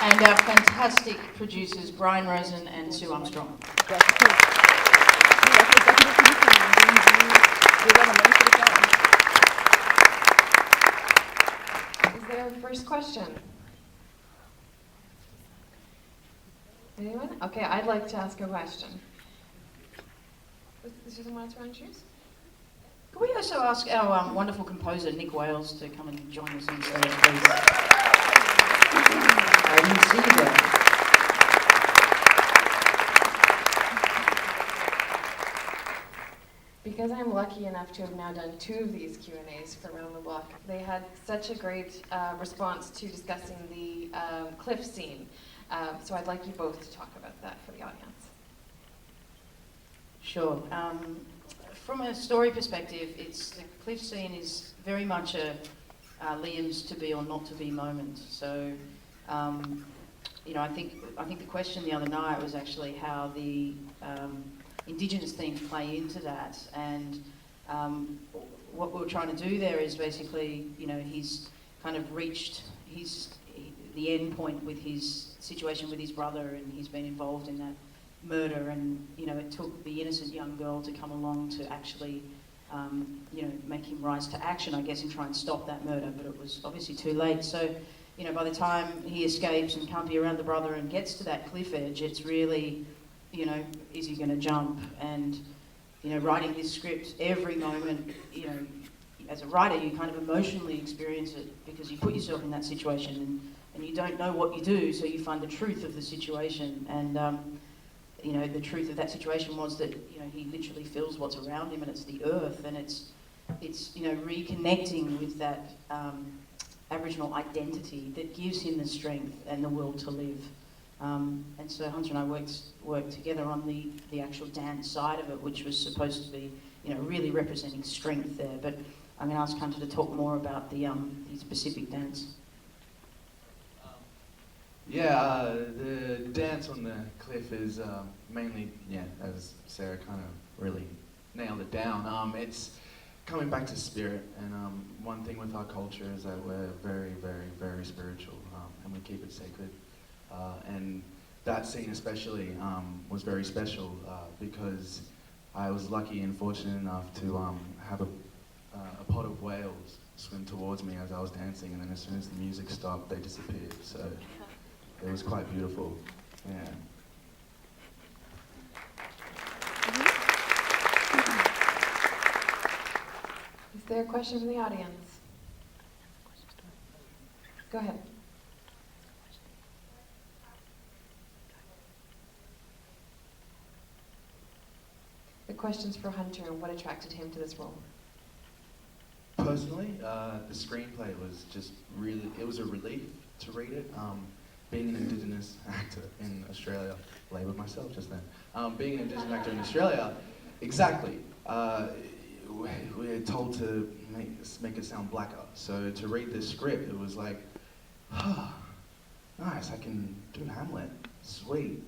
And our fantastic producers, Brian Rosen and Sue Armstrong. Is there a first question? Anyone? Okay, I'd like to ask a question. Does someone else want to choose? Could we also ask our wonderful composer, Nick Wales, to come and join us on stage, please? I didn't see you there. Because I'm lucky enough to have now done 2 of these Q&As for Around the Block, they had such a great response to discussing the cliff scene. So I'd like you both to talk about that for the audience. Sure. From a story perspective, the cliff scene is very much a Liam's to be or not to be moment. So, I think the question the other night was actually how the Indigenous themes play into that, and what we were trying to do there is basically, he's kind of reached the end point with his situation with his brother, and he's been involved in that murder, and it took the innocent young girl to come along to actually make him rise to action, I guess, and try and stop that murder, but it was obviously too late. So by the time he escapes and can't be around the brother and gets to that cliff edge, it's really, is he going to jump? And writing this script, every moment, as a writer, you kind of emotionally experience it because you put yourself in that situation, and you don't know what you do, so you find the truth of the situation. And the truth of that situation was that he literally feels what's around him, and it's the earth, and it's reconnecting with that Aboriginal identity that gives him the strength and the will to live. And so Hunter and I worked together on the actual dance side of it, which was supposed to be really representing strength there. But I'm going to ask Hunter to talk more about the specific dance. The dance on the cliff is mainly, as Sarah kind of really nailed it down, it's coming back to spirit. And one thing with our culture is that we're very, very, very spiritual, and we keep it sacred. And that scene especially was very special because I was lucky and fortunate enough to have a pot of whales swim towards me as I was dancing, and then as soon as the music stopped, they disappeared. So it was quite beautiful, yeah. Is there a question from the audience? Go ahead. The question's for Hunter, and what attracted him to this role? Personally, the screenplay was just really, it was a relief to read it. Being an Indigenous actor in Australia, labelled myself just then. Being an Indigenous actor in Australia, exactly. We're told to make it sound blacker. So to read this script, it was like, nice, I can do Hamlet, sweet.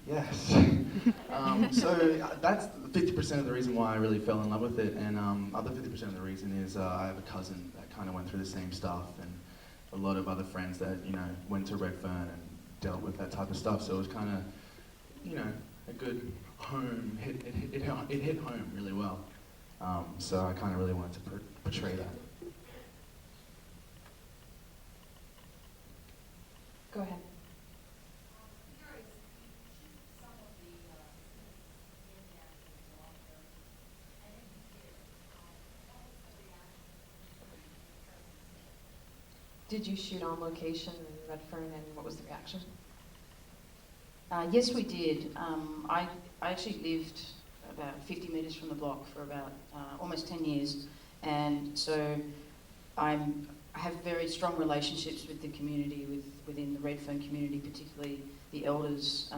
Yes. So that's 50% of the reason why I really fell in love with it, and other 50% of the reason is I have a cousin that kind of went through the same stuff, and a lot of other friends that went to Redfern and dealt with that type of stuff. So it was kind of a good home. It hit home really well. So I kind of really wanted to portray that. Go ahead. Did you shoot on location in Redfern, and what was the reaction? Yes, we did. I actually lived about 50 metres from the block for about almost 10 years, and so I have very strong relationships with the community, within the Redfern community, particularly the elders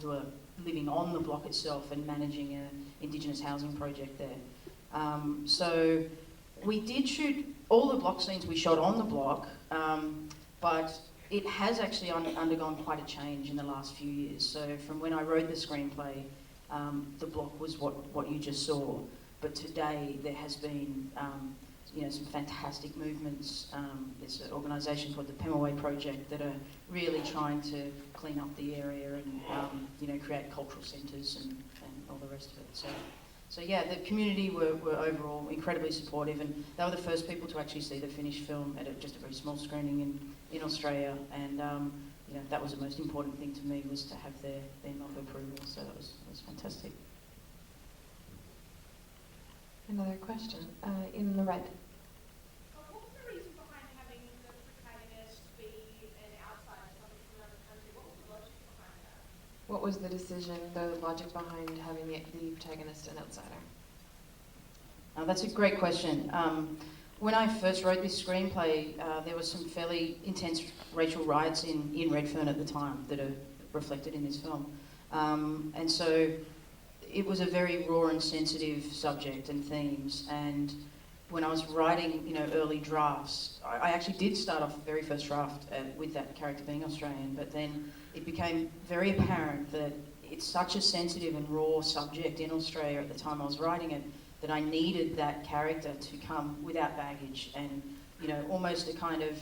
who are living on the block itself and managing an Indigenous housing project there. So we did shoot all the block scenes we shot on the block, but it has actually undergone quite a change in the last few years. So from when I wrote the screenplay, the block was what you just saw, but today there has been some fantastic movements. There's an organisation called the Pemaway Project that are really trying to clean up the area and create cultural centres and all the rest of it. So yeah, the community were overall incredibly supportive, and they were the first people to actually see the finished film at just a very small screening in Australia, and that was the most important thing to me, was to have their nod of approval. So that was fantastic. Another question in the red. What was the reason behind having the protagonist be an outsider, somebody from another country? What was the logic behind that? What was the decision, the logic behind having the protagonist an outsider? That's a great question. When I first wrote this screenplay, there were some fairly intense racial riots in Redfern at the time that are reflected in this film. And so it was a very raw and sensitive subject and themes. And when I was writing, early drafts, I actually did start off the very first draft with that character being Australian, but then it became very apparent that it's such a sensitive and raw subject in Australia at the time I was writing it, that I needed that character to come without baggage and, almost a kind of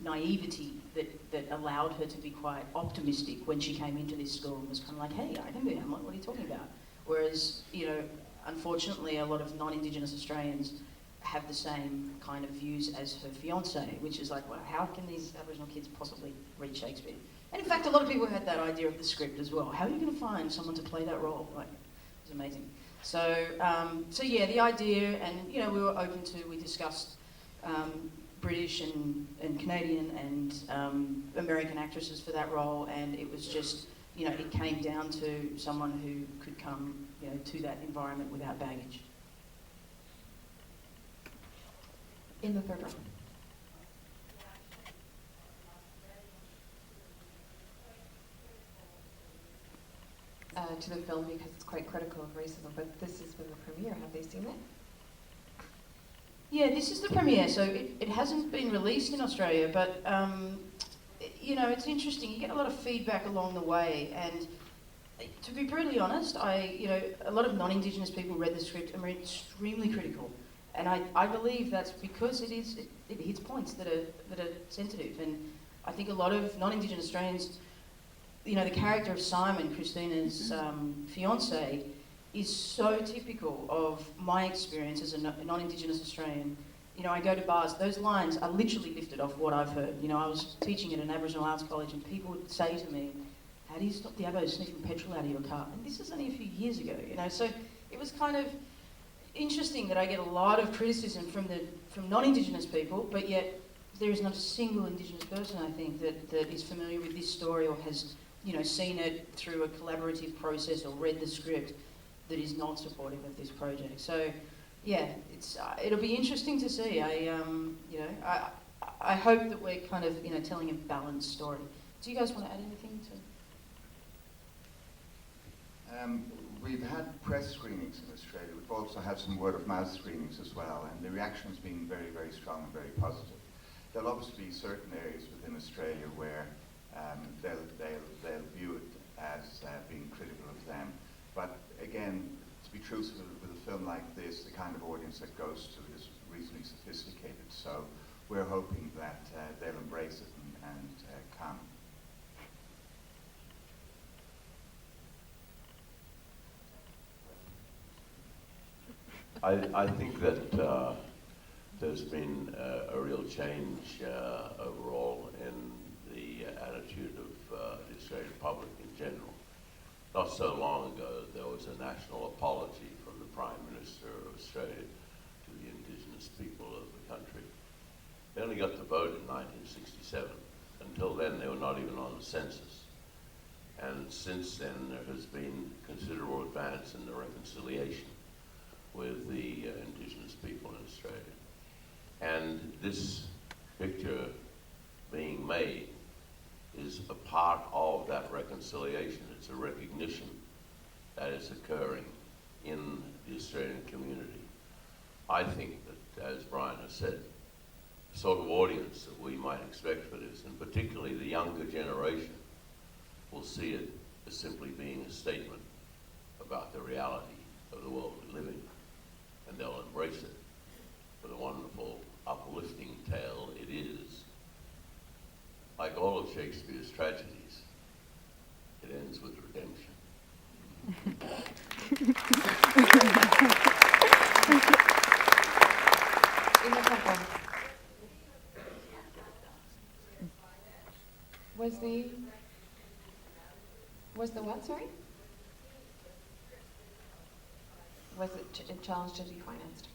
naivety that allowed her to be quite optimistic when she came into this school and was kind of like, hey, I can be Hamlet, what are you talking about? Whereas, unfortunately, a lot of non-Indigenous Australians have the same kind of views as her fiancé, which is like, well, how can these Aboriginal kids possibly read Shakespeare? And in fact, a lot of people had that idea of the script as well. How are you going to find someone to play that role? Like, it was amazing. So yeah, the idea, and we were open to, we discussed British and Canadian and American actresses for that role, and it was just, it came down to someone who could come, to that environment without baggage. In the third row. To the film, because it's quite critical of racism, but this has been the premiere. Have they seen it? Yeah, this is the premiere, so it hasn't been released in Australia, but it's interesting. You get a lot of feedback along the way, and to be brutally honest, a lot of non-Indigenous people read the script and were extremely critical, and I believe that's because it hits points that are sensitive, and I think a lot of non-Indigenous Australians, the character of Simon, Christina's fiance, is so typical of my experience as a non-Indigenous Australian. I go to bars, those lines are literally lifted off what I've heard. I was teaching at an Aboriginal arts college, and people would say to me, how do you stop the Abos sniffing petrol out of your car? And this is only a few years ago, so it was kind of interesting that I get a lot of criticism from non-Indigenous people, but yet there is not a single Indigenous person, I think, that is familiar with this story or has seen it through a collaborative process or read the script that is not supportive of this project. So, yeah, it'll be interesting to see. I hope that we're kind of telling a balanced story. Do you guys want to add anything to? We've had press screenings in Australia. We've also had some word of mouth screenings as well, and the reaction's been very, very strong and very positive. There'll obviously be certain areas within Australia where they'll view it as being critical of them. But again, to be truthful with a film like this, the kind of audience that goes to it is reasonably sophisticated. So we're hoping that they'll embrace it and come. I think that there's been a real change overall in the attitude of the Australian public in general. Not so long ago, there was a national apology from the Prime Minister of Australia to the Indigenous people of the country. They only got the vote in 1967. Until then, they were not even on the census. And since then, there has been considerable advance in the reconciliation with the Indigenous people in Australia. And this picture being made is a part of that reconciliation. It's a recognition that is occurring in the Australian community. I think that, as Brian has said, the sort of audience that we might expect for this, and particularly the younger generation, will see it as simply being a statement about the reality of the world we live in, and they'll embrace it for the wonderful like all of Shakespeare's tragedies, it ends with redemption. In the front row. Was the what, sorry? Was it a challenge to be financed?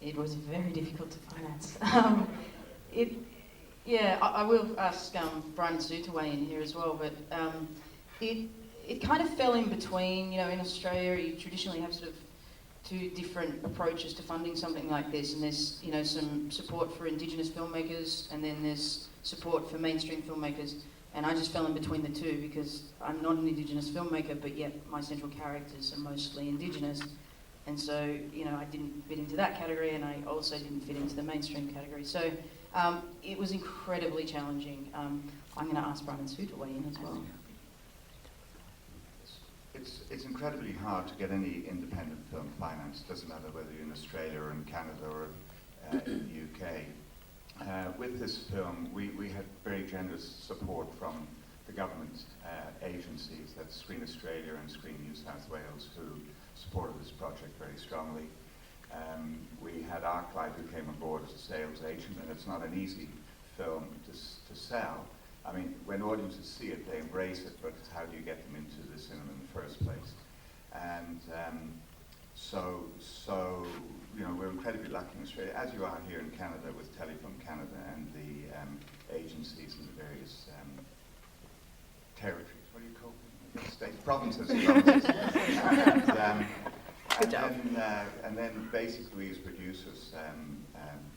It was very difficult to finance. I will ask Brian and Sue to weigh in here as well, but it kind of fell in between. In Australia, you traditionally have sort of two different approaches to funding something like this, and there's some support for Indigenous filmmakers, and then there's support for mainstream filmmakers. And I just fell in between the two because I'm not an Indigenous filmmaker, but yet my central characters are mostly Indigenous. And so, I didn't fit into that category, and I also didn't fit into the mainstream category. So it was incredibly challenging. I'm going to ask Brian and Sue to weigh in as well. It's incredibly hard to get any independent film financed. Doesn't matter whether you're in Australia or in Canada or in the UK. With this film, we had very generous support from the government agencies, that's Screen Australia and Screen New South Wales, who supported this project very strongly. We had ArcLight, who came aboard as a sales agent, and it's not an easy film to sell. I mean, when audiences see it, they embrace it, but it's how do you get them into the cinema in the first place? And so we're incredibly lucky in Australia, as you are here in Canada with Telefilm Canada and the agencies in the various territories. What do you call them? States, provinces. Good job. And then basically we as producers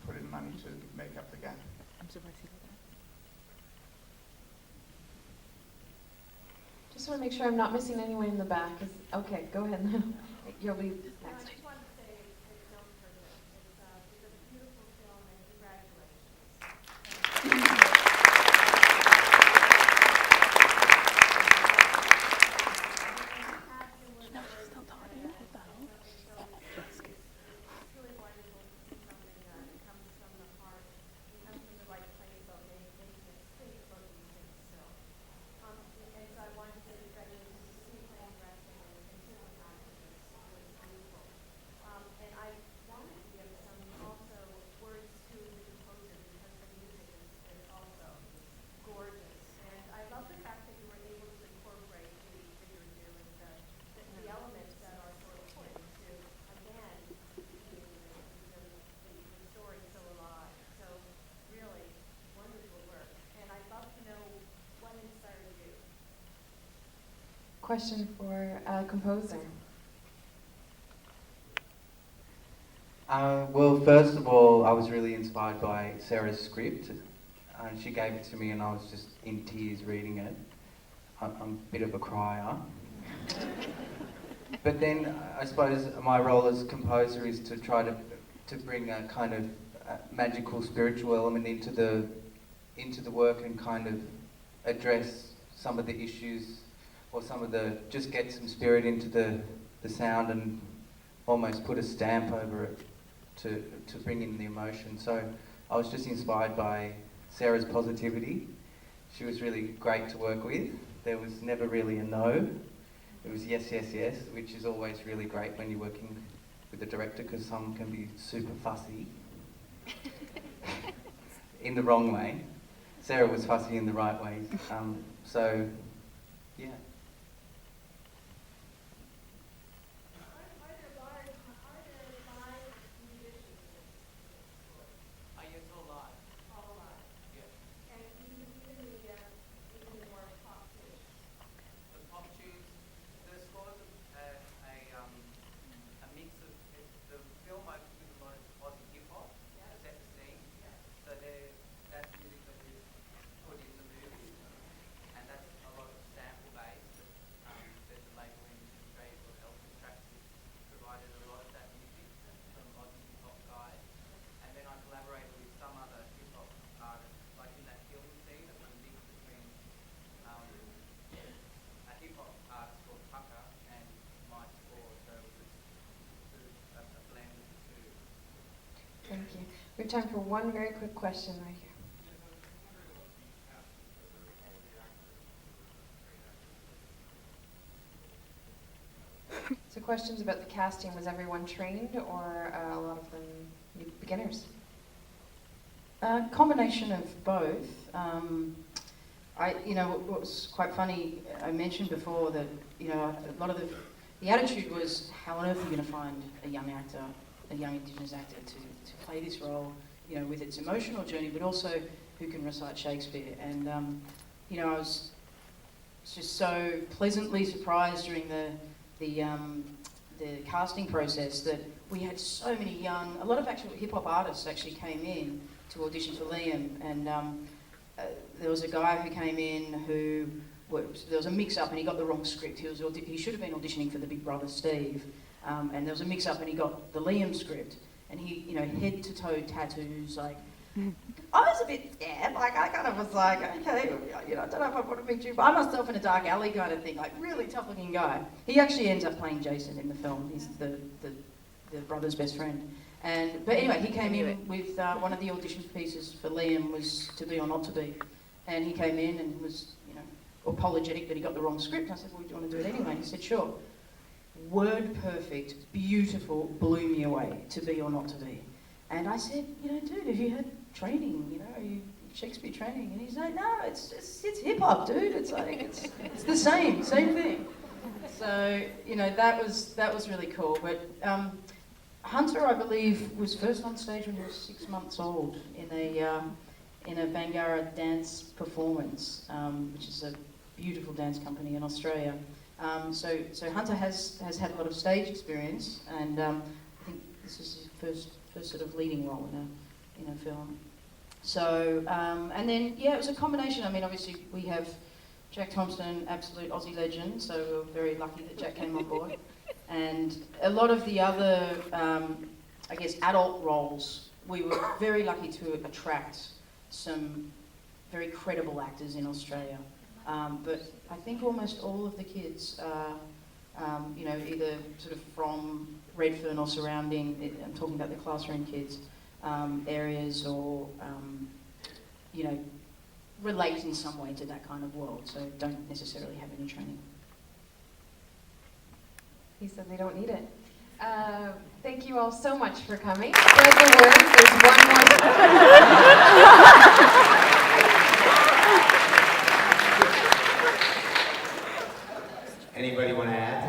put in money to make up the gap. I'm surprised you did that. Just want to make sure I'm not missing anyone in the back. Okay, go ahead now. You'll be I next. just wanted to say it's film for this. It's a beautiful film, and congratulations. It's really wonderful to see something that comes from the heart, and comes from the right place about making us think about these things still. And so I wanted to say congratulations to Sue playing directing and certainly acting was beautiful. And I wanted to give some also words to the composer because the music is also gorgeous. And I love the fact that you were able to incorporate the figurative and the elements that are sort of put into, again, keeping the story so alive. So really wonderful work. And I'd love to know what inspired you. Question for composer. Well, first of all, I was really inspired by Sarah's script. She gave it to me and I was just in tears reading it. I'm a bit of a crier. But then I suppose my role as composer is to try to bring a kind of magical, spiritual element into the work and kind of address some of the issues or just get some spirit into the sound and almost put a stamp over it to bring in the emotion. So I was just inspired by Sarah's positivity. She was really great to work with. There was never really a no. It was yes, yes, yes, which is always really great when you're working with the director because some can be super fussy in the wrong way. Sarah was fussy in the right ways. So, yeah. Are there live musicians? It's all live. All live. Yeah. And even the more pop tunes. The pop tunes, the scores a mix of the film. I use a lot of Aussie hip hop to set the scene. Yeah. So that's music that we've put in the movie, and that's a lot of sample based. There's a label in Australia called Elvis Tracks that provided a lot of that music from Aussie hip hop guys. And then I collaborated with some other hip hop artists, like in that film scene. It was a mix between a hip hop artist called Tucker and my score, so it was sort of a blend of the two. Thank you. We have time for one very quick question right here. Yes, I was just wondering questions about the casting, was everyone trained or a lot of them beginners? Combination of both. What was quite funny, I mentioned before that, a lot of the attitude was, how on earth are you going to find a young actor, a young Indigenous actor to play this role, with its emotional journey, but also who can recite Shakespeare. And, I was just so pleasantly surprised during the casting process that we had so many a lot of actual hip-hop artists actually came in to audition for Liam, and there was a guy who came in who, there was a mix-up and he got the wrong script. He should have been auditioning for the Big Brother Steve, and there was a mix-up and he got the Liam script, and he, head-to-toe tattoos, like, I was a bit scared, like, I kind of was like, okay, I don't know if I want to meet you by myself in a dark alley kind of thing, like, really tough-looking guy. He actually ends up playing Jason in the film. He's the brother's best friend. But anyway, he came in with one of the audition pieces for Liam was To Be or Not to Be. And he came in and was, apologetic that he got the wrong script. I said, well, do you want to do it anyway? And he said, sure. Word perfect, beautiful, blew me away, To Be or Not to Be. And I said, dude, have you had training? Shakespeare training? And he's like, no, it's hip hop, dude. It's like, it's the same thing. So, that was really cool. But Hunter, I believe, was first on stage when he was 6 months old in a Bangarra dance performance, which is a beautiful dance company in Australia. So Hunter has had a lot of stage experience, and I think this is his first sort of leading role in a film. So and then it was a combination. I mean, obviously we have Jack Thompson, absolute Aussie legend. So we're very lucky that Jack came on board. And a lot of the other, adult roles, we were very lucky to attract some very credible actors in Australia. But I think almost all of the kids are, either sort of from Redfern or surrounding, I'm talking about the classroom kids, areas or, relate in some way to that kind of world, so don't necessarily have any training. He said they don't need it. Thank you all so much for coming. Spread the word. There's one more. Anybody want to add